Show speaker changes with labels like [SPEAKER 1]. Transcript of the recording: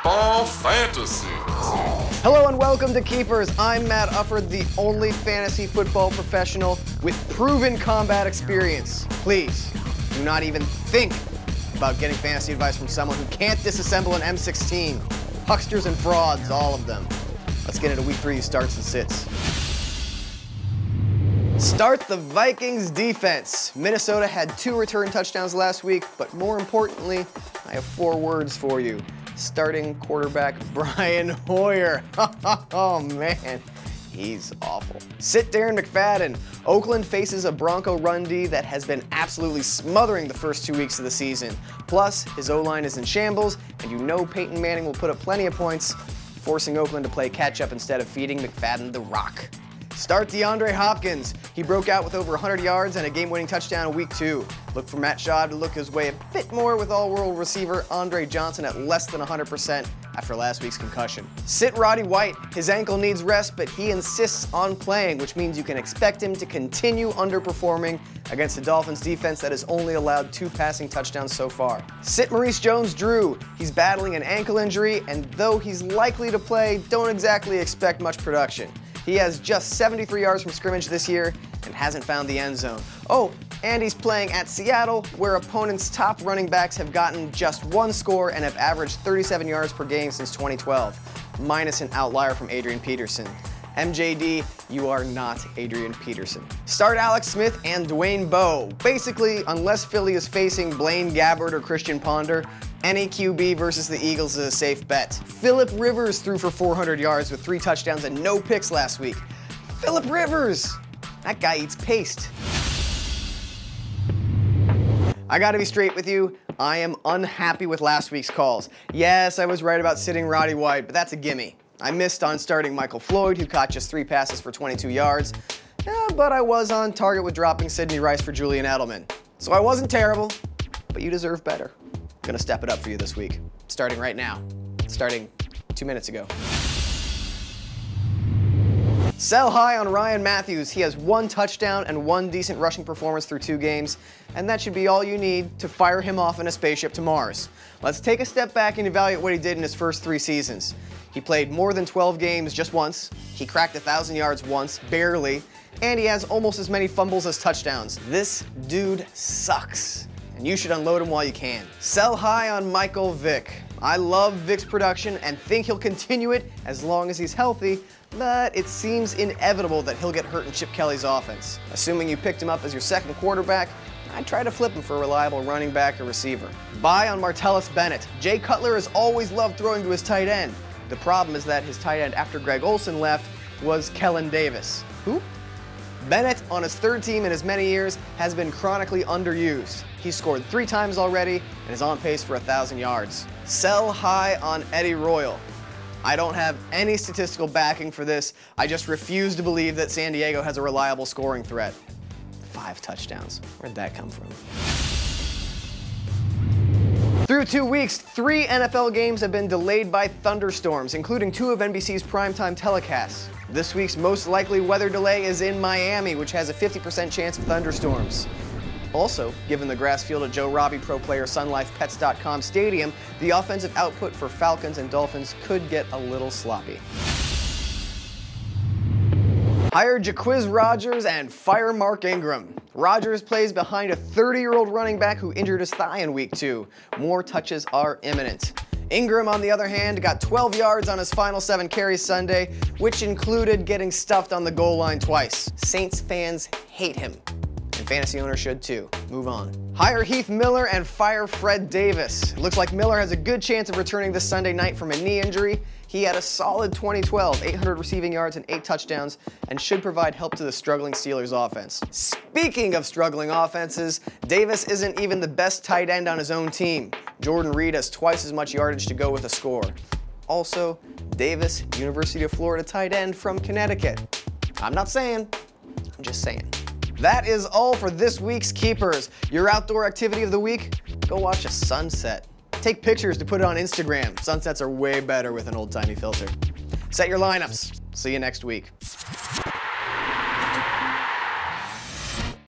[SPEAKER 1] Football Fantasy.
[SPEAKER 2] Hello and welcome to Keepers. I'm Matt Ufford, the only fantasy football professional with proven combat experience. Please, do not even think about getting fantasy advice from someone who can't disassemble an M16. Hucksters and frauds, all of them. Let's get into week 3 starts and sits. Start the Vikings defense. Minnesota had 2 return touchdowns last week, but more importantly, I have 4 words for you. Starting quarterback Brian Hoyer. Oh man, he's awful. Sit Darren McFadden. Oakland faces a Bronco run D that has been absolutely smothering the first 2 weeks of the season. Plus, his O-line is in shambles, and you know Peyton Manning will put up plenty of points, forcing Oakland to play catch-up instead of feeding McFadden the rock. Start DeAndre Hopkins. He broke out with over 100 yards and a game-winning touchdown in week 2. Look for Matt Schaub to look his way a bit more with all-world receiver Andre Johnson at less than 100% after last week's concussion. Sit Roddy White. His ankle needs rest, but he insists on playing, which means you can expect him to continue underperforming against the Dolphins defense that has only allowed 2 passing touchdowns so far. Sit Maurice Jones-Drew. He's battling an ankle injury, and though he's likely to play, don't exactly expect much production. He has just 73 yards from scrimmage this year and hasn't found the end zone. Oh, and he's playing at Seattle, where opponents' top running backs have gotten just 1 score and have averaged 37 yards per game since 2012, minus an outlier from Adrian Peterson. MJD, you are not Adrian Peterson. Start Alex Smith and Dwayne Bowe. Basically, unless Philly is facing Blaine Gabbert or Christian Ponder, any QB versus the Eagles is a safe bet. Phillip Rivers threw for 400 yards with 3 touchdowns and no picks last week. Phillip Rivers! That guy eats paste. I gotta be straight with you, I am unhappy with last week's calls. Yes, I was right about sitting Roddy White, but that's a gimme. I missed on starting Michael Floyd, who caught just 3 passes for 22 yards, but I was on target with dropping Sidney Rice for Julian Edelman. So I wasn't terrible, but you deserve better. I'm gonna step it up for you this week, starting right now, starting 2 minutes ago. Sell high on Ryan Mathews. He has 1 touchdown and 1 decent rushing performance through 2 games, and that should be all you need to fire him off in a spaceship to Mars. Let's take a step back and evaluate what he did in his first 3 seasons. He played more than 12 games just once, he cracked 1,000 yards once, barely, and he has almost as many fumbles as touchdowns. This dude sucks, and you should unload him while you can. Sell high on Michael Vick. I love Vick's production and think he'll continue it as long as he's healthy, but it seems inevitable that he'll get hurt in Chip Kelly's offense. Assuming you picked him up as your second quarterback, I'd try to flip him for a reliable running back or receiver. Buy on Martellus Bennett. Jay Cutler has always loved throwing to his tight end. The problem is that his tight end after Greg Olsen left was Kellen Davis. Who? Bennett, on his 3rd team in as many years, has been chronically underused. He's scored 3 times already and is on pace for 1,000 yards. Sell high on Eddie Royal. I don't have any statistical backing for this. I just refuse to believe that San Diego has a reliable scoring threat. 5 touchdowns. Where'd that come from? Through 2 weeks, 3 NFL games have been delayed by thunderstorms, including 2 of NBC's primetime telecasts. This week's most likely weather delay is in Miami, which has a 50% chance of thunderstorms. Also, given the grass field at Joe Robbie Pro Player SunLifePets.com Stadium, the offensive output for Falcons and Dolphins could get a little sloppy. Hire Jacquizz Rodgers and fire Mark Ingram. Rodgers plays behind a 30-year-old running back who injured his thigh in week 2. More touches are imminent. Ingram, on the other hand, got 12 yards on his final 7 carries Sunday, which included getting stuffed on the goal line twice. Saints fans hate him. And fantasy owners should too. Move on. Hire Heath Miller and fire Fred Davis. It looks like Miller has a good chance of returning this Sunday night from a knee injury. He had a solid 2012, 800 receiving yards and 8 touchdowns, and should provide help to the struggling Steelers offense. Speaking of struggling offenses, Davis isn't even the best tight end on his own team. Jordan Reed has twice as much yardage to go with a score. Also, Davis, University of Florida tight end from Connecticut. I'm not saying, I'm just saying. That is all for this week's Keepers. Your outdoor activity of the week? Go watch a sunset. Take pictures to put it on Instagram. Sunsets are way better with an old-timey filter. Set your lineups. See you next week.